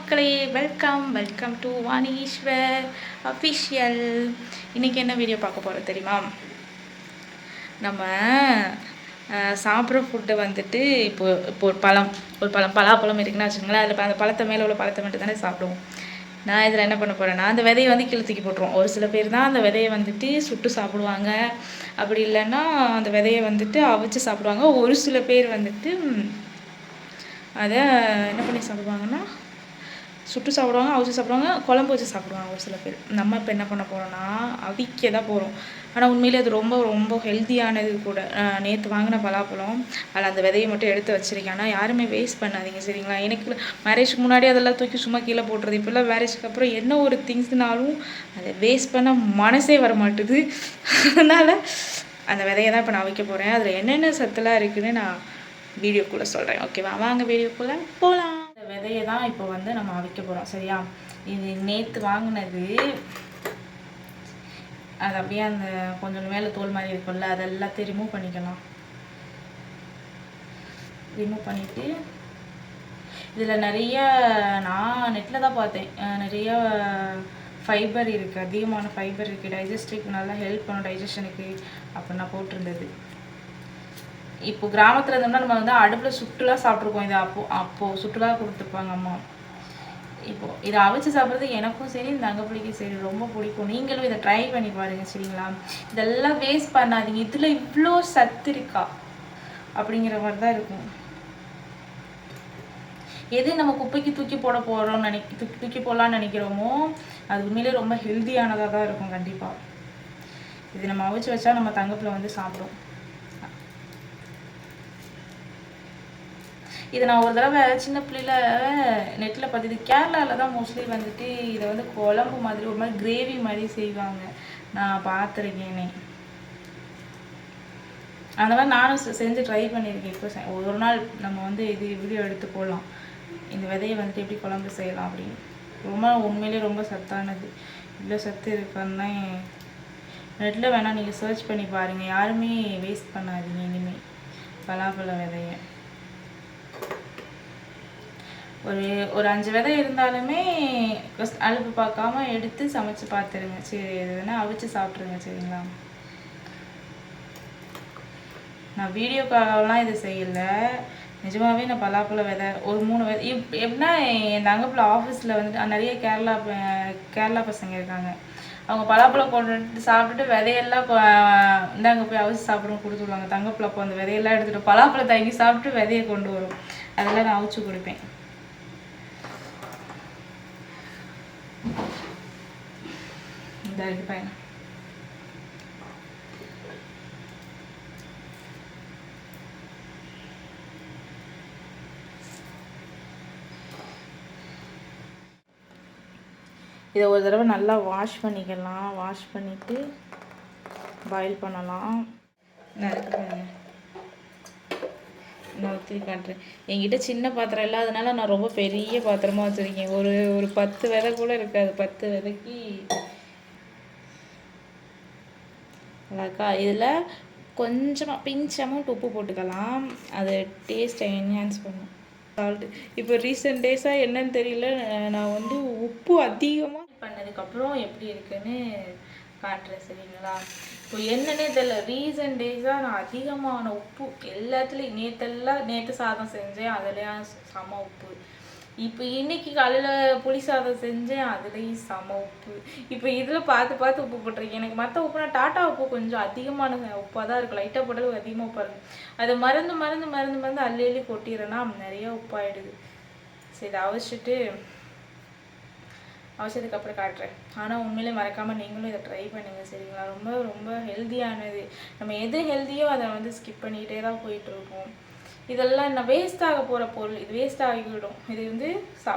மக்களே, welcome to வாணீஸ்வர் official. இன்றைக்கி என்ன வீடியோ பார்க்க போகிறோம் தெரியுமா? நம்ம சாப்பிட்ற ஃபுட்டை வந்துட்டு இப்போ ஒரு பலாப்பழம் இருக்குன்னா வச்சுக்கோங்களேன். அதில் அந்த பழத்தை மேலே உள்ள பழத்தை மட்டும் தானே சாப்பிடுவோம். நான் இதில் என்ன பண்ண போகிறேன்னா, அந்த விதையை வந்து கீழே தூக்கி போட்டுருவோம். ஒரு சில பேர் தான் அந்த விதையை வந்துட்டு சுட்டு சாப்பிடுவாங்க. அப்படி இல்லைன்னா அந்த விதையை வந்துட்டு அவிச்சு சாப்பிடுவாங்க. ஒரு சில பேர் வந்துட்டு அதை என்ன பண்ணி சாப்பிடுவாங்கன்னா, சுட்டு சாப்பிடுவாங்க, அவிச்சு சாப்பிடுவாங்க, குழம்பு வச்சு சாப்பிடுவாங்க ஒரு சில பேர். நம்ம இப்போ என்ன பண்ண போகிறோன்னா, அவிக்க தான் போகிறோம். ஆனால் உண்மையிலே அது ரொம்ப ரொம்ப ஹெல்த்தியானது கூட. நேற்று வாங்கின பலாப்பழம், அதில் அந்த விதையை மட்டும் எடுத்து வச்சுருக்கேன். ஆனால் யாருமே வேஸ்ட் பண்ணாதீங்க, சரிங்களா? எனக்கு மேரேஜுக்கு முன்னாடி அதெல்லாம் தூக்கி சும்மா கீழே போட்டுறது. இப்போல்லாம் மேரேஜுக்கு அப்புறம் என்ன ஒரு திங்ஸ்னாலும் அதை வேஸ்ட் பண்ண மனசே வர மாட்டுது. அதனால் அந்த விதையை தான் இப்போ நான் அவிக்க போகிறேன். அதில் என்னென்ன சத்துலாம் இருக்குதுன்னு நான் வீடியோக்குள்ளே சொல்கிறேன். ஓகேவா? வாங்க வீடியோக்குள்ளே போகலாம். இந்த விதையை தான் இப்போ வந்து நம்ம அவிக்க போகிறோம், சரியா? இது நேற்று வாங்கினது. அது அப்படியே அந்த கொஞ்சம் மேலே தோல் மாதிரி இருக்கும்ல, அது எல்லாத்தையும் ரிமூவ் பண்ணிக்கலாம். ரிமூவ் பண்ணிவிட்டு இதில் நிறைய நான் நெட்டில் தான் பார்த்தேன், நிறைய ஃபைபர் இருக்குது, அதிகமான ஃபைபர் இருக்குது, டைஜஸ்டிவ்க்கு நல்லா ஹெல்ப் பண்ணும், டைஜஷனுக்கு அப்படின்னு போட்டிருந்தது. இப்போ கிராமத்தில் இருந்தோம்னா நம்ம வந்து அடுப்பில் சுட்டுலாம் சாப்பிட்ருக்கோம். இது அப்போது சுட்டுலாம் கொடுத்துருப்பாங்க அம்மா. இப்போது இதை அவிச்சு சாப்பிட்றது எனக்கும் சரி, இந்த தங்கப்பிள்ளைக்கும் சரி ரொம்ப பிடிக்கும். நீங்களும் இதை ட்ரை பண்ணி பாருங்கள், சரிங்களா? இதெல்லாம் வேஸ்ட் பண்ணாதீங்க. இதில் இவ்வளோ சத்து இருக்கா அப்படிங்கிற மாதிரி தான் இருக்கும். எது நம்ம குப்பைக்கு தூக்கி போட போகிறோம்னு தூக்கி போடலான்னு நினைக்கிறோமோ அது உண்மையிலே ரொம்ப ஹெல்த்தியானதாக தான் இருக்கும். கண்டிப்பாக இது நம்ம அவிச்சு வச்சா நம்ம தங்கப்பிள்ளை வந்து சாப்பிடும். இதை நான் ஒரு தடவை சின்ன பிள்ளையில் நெட்டில் பார்த்து, இது கேரளாவில் தான் மோஸ்ட்லி வந்துட்டு இதை வந்து குழம்பு மாதிரி ஒரு மாதிரி கிரேவி மாதிரி செய்வாங்க. நான் பார்த்துருக்கேனே. அந்த மாதிரி நானும் செஞ்சு ட்ரை பண்ணியிருக்கேன். இப்போ ஒரு நாள் நம்ம வந்து இது வீடியோ எடுத்து போடலாம், இந்த விதையை வந்துட்டு எப்படி குழம்பு செய்யலாம் அப்படின்னு. ரொம்ப உண்மையிலே ரொம்ப சத்தானது. இவ்வளோ சத்து இருக்குன்னு நெட்டில் வேணால் நீங்கள் சர்ச் பண்ணி பாருங்கள். யாருமே வேஸ்ட் பண்ணாதீங்க இனிமேல் பலாப்பழ விதையை. ஒரு 5 விதை இருந்தாலுமே அழுப்பு பார்க்காம எடுத்து சமைச்சு பார்த்துருங்க. சரி, இது வேணால் அவிச்சு சாப்பிட்ருங்க, சரிங்களா? நான் வீடியோக்காகலாம் இது செய்யலை, நிஜமாகவே நான் பலாப்பழ விதை ஒரு 3 விதை எப்படின்னா, என் தங்கப்பிள்ளை ஆஃபீஸில் வந்துட்டு நிறைய கேரளா பசங்க இருக்காங்க. அவங்க பலாப்பழம் கொண்டு சாப்பிட்டுட்டு விதையெல்லாம் இந்தாங்க போய் அவிச்சு சாப்பிடுவோம் கொடுத்துருவாங்க. தங்கப்பிள்ளை அப்போ அந்த விதையெல்லாம் எடுத்துகிட்டு பலாப்பழம் தங்கி சாப்பிட்டு விதையை கொண்டு வரும். அதெல்லாம் நான் அவிச்சு கொடுப்பேன். இந்த இருக்கு பையன். இதை ஒரு தடவை நல்லா வாஷ் பண்ணிக்கலாம். வாஷ் பண்ணிவிட்டு பாயில் பண்ணலாம். நான் இருக்கு நான் ஊற்றி காட்டுறேன். என்கிட்ட சின்ன பாத்திரம் இல்லாதனால நான் ரொம்ப பெரிய பாத்திரமாக வச்சுருக்கேன். ஒரு 10 விதை கூட இருக்காது. 10 விதைக்கு அதாக்கா. இதில் கொஞ்சமாக பிஞ்ச் அமௌண்ட் உப்பு போட்டுக்கலாம், அது டேஸ்ட்டை என்ஹான்ஸ் பண்ணும். சால்ட்டு இப்போ ரீசெண்ட் டேஸாக என்னன்னு தெரியல, நான் வந்து உப்பு அதிகமாக பண்ணதுக்கப்புறம் எப்படி இருக்குன்னு காட்டுறேன், சரிங்களா? இப்போ என்னன்னே தெரியல, ரீசெண்ட் டேஸாக நான் அதிகமான உப்பு எல்லாத்துலேயும். நேற்று சாதம் செஞ்சேன், அதுலேயும் செம உப்பு. இப்போ இன்னைக்கு காலையில் புளி சாதம் செஞ்சேன், அதுலேயும் செம உப்பு. இப்போ இதில் பார்த்து உப்பு போட்டிருக்கேன். எனக்கு மற்ற உப்புனா டாட்டா உப்பு கொஞ்சம் அதிகமான உப்பாக தான் இருக்கும். லைட்டாக போட்டாலும் அதிகமாக உப்பாக இருக்கும். அதை மருந்து அள்ளி கொட்டிடுறேன்னா நிறைய உப்பாயிடுது. சரி, இதை அவசரத்துக்கு காட்டுறேன். ஆனால் உண்மையிலே மறக்காமல் நீங்களும் இதை ட்ரை பண்ணுங்கள், சரிங்களா? ரொம்ப ரொம்ப ஹெல்த்தியானது. நம்ம எது ஹெல்த்தியோ அதை வந்து ஸ்கிப் பண்ணிக்கிட்டே தான் போயிட்டுருக்கோம். இதெல்லாம் என்ன வேஸ்ட் ஆக போகிற பொருள், இது வேஸ்ட் ஆகிவிடும். இது வந்து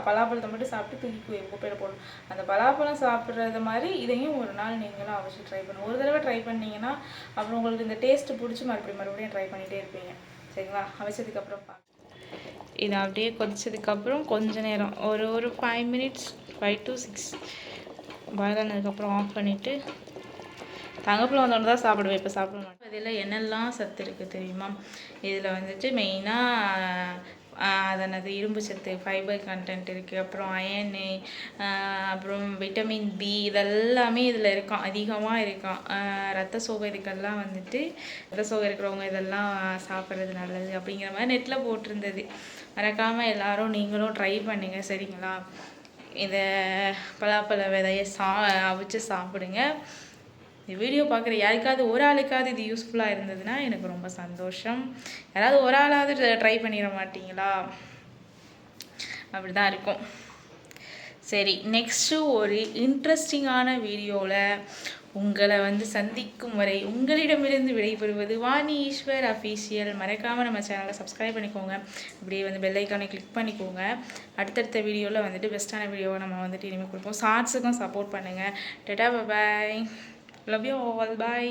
பலாப்பழத்தை மட்டும் சாப்பிட்டு தூக்கி குப்பையில் போடும். அந்த பலாப்பழம் சாப்பிட்றது மாதிரி இதையும் ஒரு நாள் நீங்களும் அவசியம் ட்ரை பண்ணுங்கள். ஒரு தடவை ட்ரை பண்ணிங்கன்னா அப்புறம் உங்களுக்கு இந்த டேஸ்ட்டு பிடிச்சி மறுபடியும் ட்ரை பண்ணிகிட்டே இருப்பீங்க, சரிங்களா? அவசரத்துக்கு அப்புறம் இதை அப்படியே கொதிச்சதுக்கப்புறம் கொஞ்ச நேரம் ஒரு 5 minutes 5 to 6 பாயில் ஆனதுக்கப்புறம் ஆஃப் பண்ணிவிட்டு தங்கப்பில் வந்தோன்னு தான் சாப்பிடுவேன். இப்போ சாப்பிட மாட்டேன். இதில் என்னெல்லாம் சத்து இருக்குது தெரியுமா? இதில் வந்துட்டு மெயினாக அதனது இரும்பு சத்து, ஃபைபர் கண்டென்ட் இருக்குது, அப்புறம் அயனு, அப்புறம் விட்டமின் பி, இதெல்லாமே இதில் இருக்கான், அதிகமாக இருக்கான். ரத்த சோகை இதுக்கெல்லாம் வந்துட்டு ரத்த சோகை இருக்கிறவங்க இதெல்லாம் சாப்பிட்றது நல்லது அப்படிங்கிற மாதிரி நெட்டில் போட்டிருந்தது. மறக்காமல் எல்லாரும் நீங்களும் ட்ரை பண்ணுங்க, சரிங்களா? இதை பலாப்பழ விதையை அவிச்சு சாப்பிடுங்க. இந்த வீடியோ பார்க்குற யாருக்காவது ஒரு ஆளுக்காவது இது யூஸ்ஃபுல்லாக இருந்ததுன்னா எனக்கு ரொம்ப சந்தோஷம். யாராவது ஒரு ஆளாவது ட்ரை பண்ணிட மாட்டிங்களா? அப்படி தான் இருக்கும். சரி, நெக்ஸ்ட்டு ஒரு இன்ட்ரெஸ்டிங்கான வீடியோவில் உங்களை சந்திக்கும் வரை உங்களிடமிருந்து விடைபெறுவது வாணி ஈஸ்வர் அஃபீஷியல். மறக்காமல் நம்ம சேனலை சப்ஸ்கிரைப் பண்ணிக்கோங்க, அப்படியே பெல் ஐக்கானை கிளிக் பண்ணிக்கோங்க. அடுத்தடுத்த வீடியோவில் பெஸ்ட்டான வீடியோவை நம்ம இனிமேல் கொடுப்போம். ஷார்ட்ஸுக்கும் சப்போர்ட் பண்ணுங்கள். டாடா, பாய், லவ் யூ ஆல், பாய்.